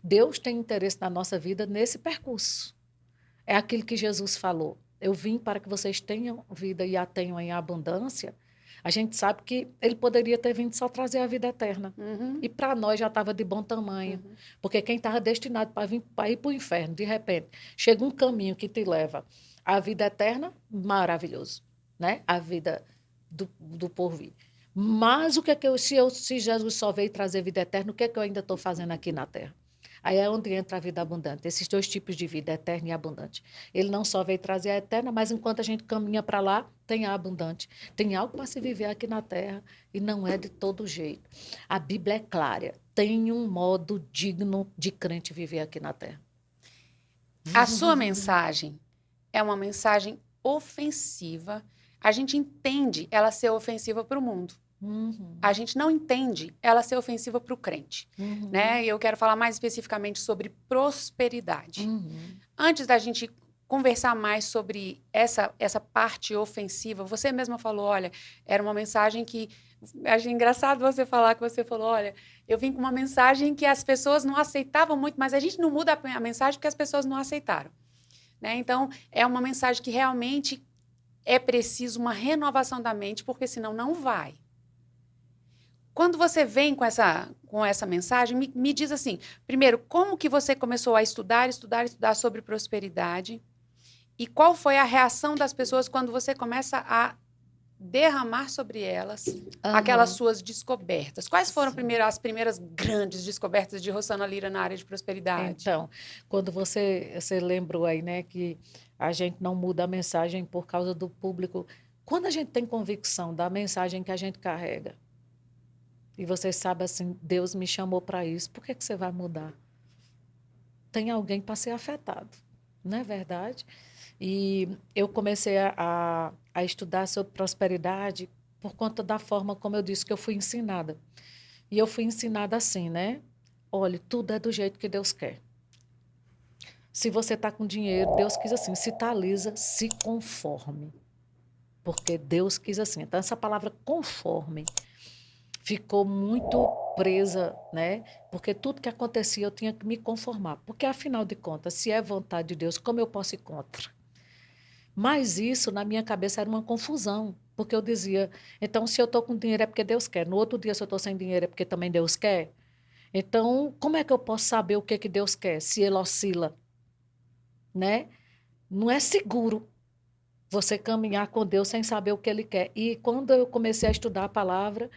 Deus tem interesse na nossa vida nesse percurso. É aquilo que Jesus falou. Eu vim para que vocês tenham vida e a tenham em abundância. A gente sabe que ele poderia ter vindo só trazer a vida eterna. Uhum. E para nós já estava de bom tamanho. Porque quem estava destinado para ir para o inferno, de repente, chega um caminho que te leva à vida eterna, maravilhoso. Né? A vida do porvir. Mas o que é que se Jesus só veio trazer vida eterna, o que é que eu ainda estou fazendo aqui na Terra? Aí é onde entra a vida abundante, esses dois tipos de vida, eterna e abundante. Ele não só veio trazer a eterna, mas enquanto a gente caminha para lá, tem a abundante. Tem algo para se viver aqui na Terra e não é de todo jeito. A Bíblia é clara, tem um modo digno de crente viver aqui na Terra. A sua mensagem é uma mensagem ofensiva. A gente entende ela ser ofensiva para o mundo. A gente não entende ela ser ofensiva para o crente. Né? E eu quero falar mais especificamente sobre prosperidade. Antes da gente conversar mais sobre essa parte ofensiva, você mesma falou, olha, era uma mensagem que... Achei engraçado você falar que você falou, olha, eu vim com uma mensagem que as pessoas não aceitavam muito, mas a gente não muda a mensagem porque as pessoas não aceitaram. Né? Então, é uma mensagem que realmente é preciso uma renovação da mente, porque senão não vai. Quando você vem com essa mensagem, me diz assim, primeiro, como que você começou a estudar sobre prosperidade? E qual foi a reação das pessoas quando você começa a derramar sobre elas aquelas suas descobertas? Quais foram as primeiras grandes descobertas de Rosana Lira na área de prosperidade? Então, quando você lembrou aí, né, que a gente não muda a mensagem por causa do público. Quando a gente tem convicção da mensagem que a gente carrega, e você sabe assim, Deus me chamou para isso, por que você vai mudar? Tem alguém para ser afetado, não é verdade? E eu comecei a estudar sobre prosperidade por conta da forma como eu disse que eu fui ensinada. E eu fui ensinada assim, né? Olha, tudo é do jeito que Deus quer. Se você está com dinheiro, Deus quis assim. Se está lisa, se conforme. Porque Deus quis assim. Então, essa palavra conforme ficou muito presa, né? Porque tudo que acontecia eu tinha que me conformar. Porque, afinal de contas, se é vontade de Deus, como eu posso ir contra? Mas isso, na minha cabeça, era uma confusão. Porque eu dizia, então, se eu estou com dinheiro é porque Deus quer. No outro dia, se eu estou sem dinheiro é porque também Deus quer. Então, como é que eu posso saber o que, que Deus quer, se ele oscila? Né? Não é seguro você caminhar com Deus sem saber o que ele quer. E quando eu comecei a estudar a palavra,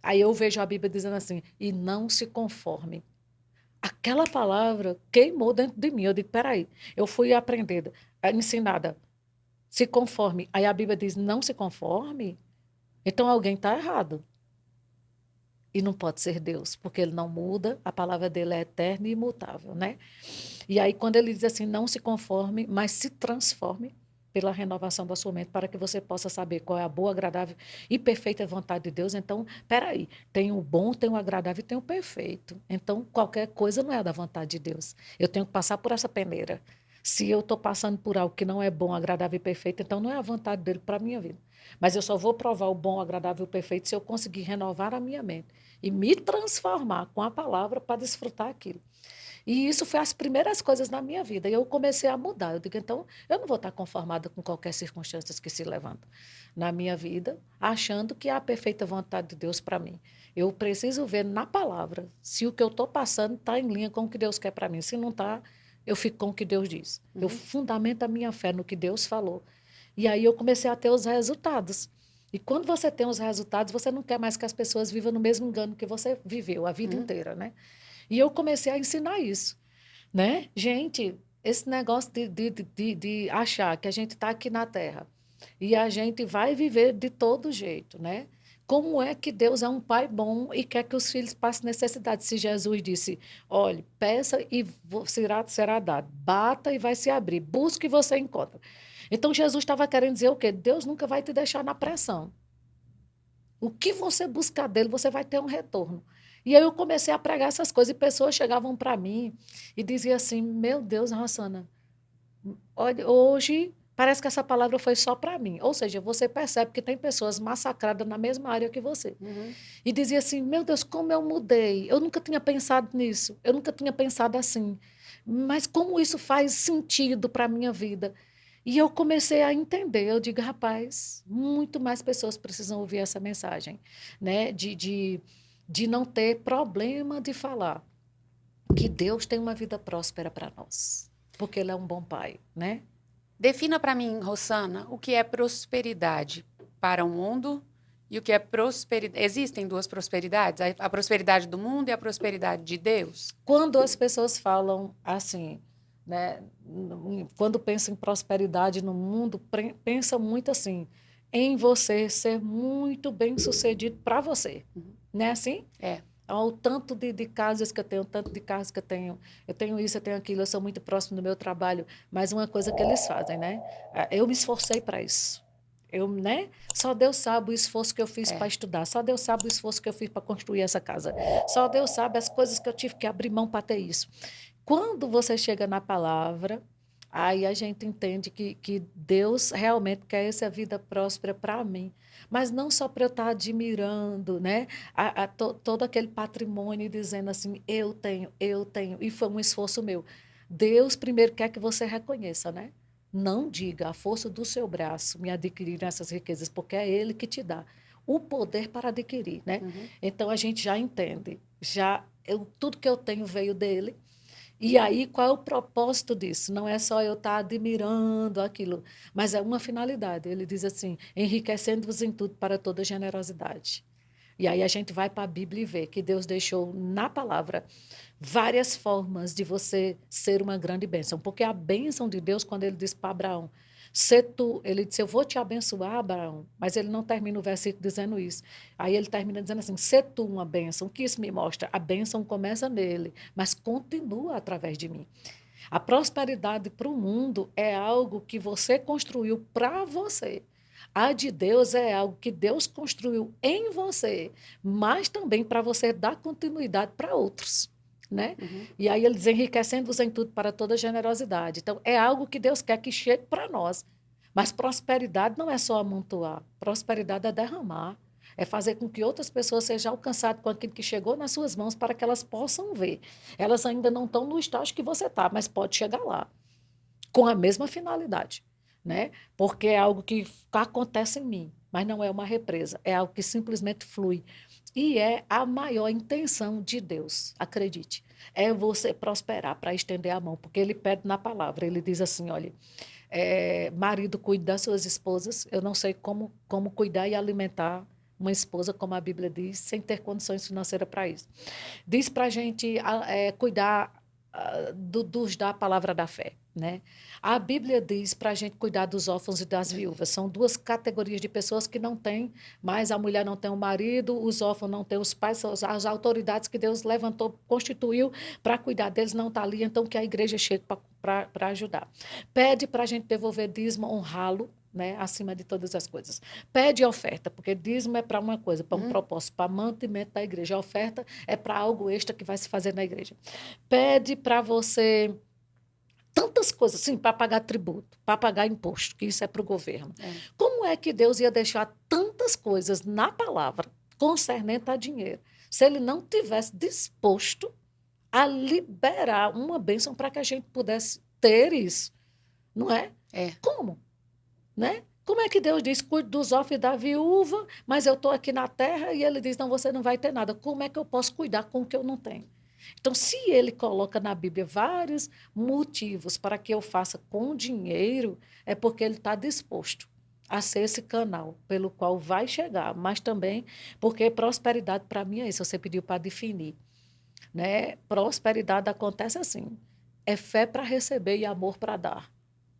aí eu vejo a Bíblia dizendo assim, e não se conforme. Aquela palavra queimou dentro de mim. Eu digo, peraí, eu fui aprendida, ensinada, se conforme. Aí a Bíblia diz, não se conforme. Então alguém está errado. E não pode ser Deus, porque ele não muda, a palavra dele é eterna e imutável, né? E aí, quando ele diz assim, não se conforme, mas se transforme pela renovação da sua mente, para que você possa saber qual é a boa, agradável e perfeita vontade de Deus. Então, peraí, tem o bom, tem o agradável e tem o perfeito. Então, qualquer coisa não é da vontade de Deus. Eu tenho que passar por essa peneira. Se eu estou passando por algo que não é bom, agradável e perfeito, então não é a vontade dele para a minha vida. Mas eu só vou provar o bom, agradável e perfeito se eu conseguir renovar a minha mente e me transformar com a palavra para desfrutar aquilo. E isso foi as primeiras coisas na minha vida. E eu comecei a mudar. Eu digo, então, eu não vou estar conformada com qualquer circunstância que se levanta na minha vida, achando que é a perfeita vontade de Deus para mim. Eu preciso ver na palavra se o que eu estou passando está em linha com o que Deus quer para mim. Se não está, eu fico com o que Deus diz. Eu fundamento a minha fé no que Deus falou. E aí eu comecei a ter os resultados. E quando você tem os resultados, você não quer mais que as pessoas vivam no mesmo engano que você viveu a vida inteira, né? E eu comecei a ensinar isso, né? Gente, esse negócio de achar que a gente está aqui na Terra e a gente vai viver de todo jeito, né? Como é que Deus é um pai bom e quer que os filhos passem necessidade? Se Jesus disse, olhe, peça e será dado, bata e vai se abrir, busque e você encontra. Então, Jesus estava querendo dizer o quê? Deus nunca vai te deixar na pressão. O que você buscar dele, você vai ter um retorno. E aí eu comecei a pregar essas coisas e pessoas chegavam para mim e diziam assim, meu Deus, Rossana, olha, hoje Parece que essa palavra foi só para mim. Ou seja, você percebe que tem pessoas massacradas na mesma área que você. E dizia assim, meu Deus, como eu mudei. Eu nunca tinha pensado nisso. Eu nunca tinha pensado assim. Mas como isso faz sentido para a minha vida? E eu comecei a entender. Eu digo, rapaz, muito mais pessoas precisam ouvir essa mensagem, né? De não ter problema de falar que Deus tem uma vida próspera para nós. Porque Ele é um bom pai, né? Defina para mim, Rosana, o que é prosperidade para o mundo e o que é prosperidade. Existem duas prosperidades? A prosperidade do mundo e a prosperidade de Deus? Quando as pessoas falam assim, né, quando pensam em prosperidade no mundo, pensam muito assim, em você ser muito bem-sucedido para você. Não é assim? É. O tanto de casas que eu tenho, o tanto de carros que eu tenho isso, eu tenho aquilo, eu sou muito próximo do meu trabalho, mas uma coisa que eles fazem, né? Eu me esforcei para isso. Eu, né? Só Deus sabe o esforço que eu fiz para estudar, só Deus sabe o esforço que eu fiz para construir essa casa, só Deus sabe as coisas que eu tive que abrir mão para ter isso. Quando você chega na palavra, aí a gente entende que Deus realmente quer essa vida próspera para mim. Mas não só para eu estar admirando, né? Todo aquele patrimônio e dizendo assim, eu tenho, e foi um esforço meu. Deus primeiro quer que você reconheça, né? Não diga a força do seu braço me adquirir essas riquezas, porque é Ele que te dá o poder para adquirir, né? Então a gente já entende, tudo que eu tenho veio dele. E aí, qual é o propósito disso? Não é só eu estar admirando aquilo, mas é uma finalidade. Ele diz assim: enriquecendo-vos em tudo para toda generosidade. E aí a gente vai para a Bíblia e vê que Deus deixou na palavra várias formas de você ser uma grande bênção. Porque a bênção de Deus, quando ele diz para Abraão, se tu, ele disse, eu vou te abençoar, Abraão, mas ele não termina o versículo dizendo isso. Aí ele termina dizendo assim, se tu uma bênção, o que isso me mostra? A bênção começa nele, mas continua através de mim. A prosperidade para o mundo é algo que você construiu para você. A de Deus é algo que Deus construiu em você, mas também para você dar continuidade para outros. Né? E aí ele diz, enriquecendo-vos em tudo para toda generosidade. Então, é algo que Deus quer que chegue para nós. Mas prosperidade não é só amontoar. Prosperidade é derramar. É fazer com que outras pessoas sejam alcançadas com aquilo que chegou nas suas mãos para que elas possam ver. Elas ainda não estão no estágio que você está, mas pode chegar lá. Com a mesma finalidade. Né? Porque é algo que acontece em mim, mas não é uma represa. É algo que simplesmente flui. E é a maior intenção de Deus, acredite. É você prosperar para estender a mão, porque ele pede na palavra, ele diz assim, olha, marido, cuide das suas esposas, eu não sei como cuidar e alimentar uma esposa, como a Bíblia diz, sem ter condições financeiras para isso. Diz para a gente cuidar da palavra da fé. Né? A Bíblia diz para a gente cuidar dos órfãos e das viúvas. São duas categorias de pessoas que não têm, mas a mulher não tem o marido, os órfãos não têm os pais, são as autoridades que Deus levantou, constituiu para cuidar deles, não está ali, então que a igreja chegue para ajudar. Pede para a gente devolver dízimo, honrá-lo, né, acima de todas as coisas. Pede oferta, porque dízimo é para uma coisa, para um propósito, para mantimento da igreja. A oferta é para algo extra que vai se fazer na igreja. Pede para você tantas coisas, sim, para pagar tributo, para pagar imposto, que isso é para o governo. Como é que Deus ia deixar tantas coisas na palavra concernente a dinheiro, se ele não tivesse disposto a liberar uma bênção para que a gente pudesse ter isso? Não é? Como? Né? Como é que Deus diz, cuide dos órfãos e da viúva, mas eu estou aqui na terra e ele diz, não, você não vai ter nada. Como é que eu posso cuidar com o que eu não tenho? Então, se ele coloca na Bíblia vários motivos para que eu faça com dinheiro, é porque ele está disposto a ser esse canal pelo qual vai chegar, mas também porque prosperidade para mim é isso, você pediu para definir. Né? Prosperidade acontece assim, é fé para receber e amor para dar.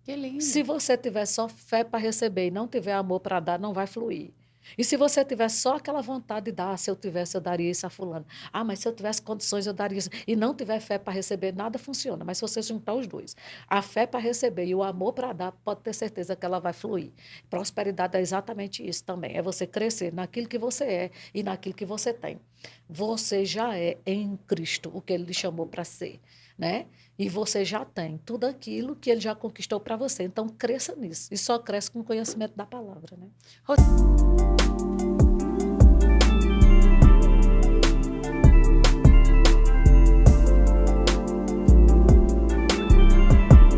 Que lindo. Se você tiver só fé para receber e não tiver amor para dar, não vai fluir. E se você tiver só aquela vontade de dar, se eu tivesse, eu daria isso a fulano. Ah, mas se eu tivesse condições, eu daria isso. E não tiver fé para receber, nada funciona. Mas se você juntar os dois, a fé para receber e o amor para dar, pode ter certeza que ela vai fluir. Prosperidade é exatamente isso também. É você crescer naquilo que você é e naquilo que você tem. Você já é em Cristo o que Ele lhe chamou para ser. né? E você já tem tudo aquilo que ele já conquistou para você. Então, cresça nisso. E só cresce com o conhecimento da palavra, né?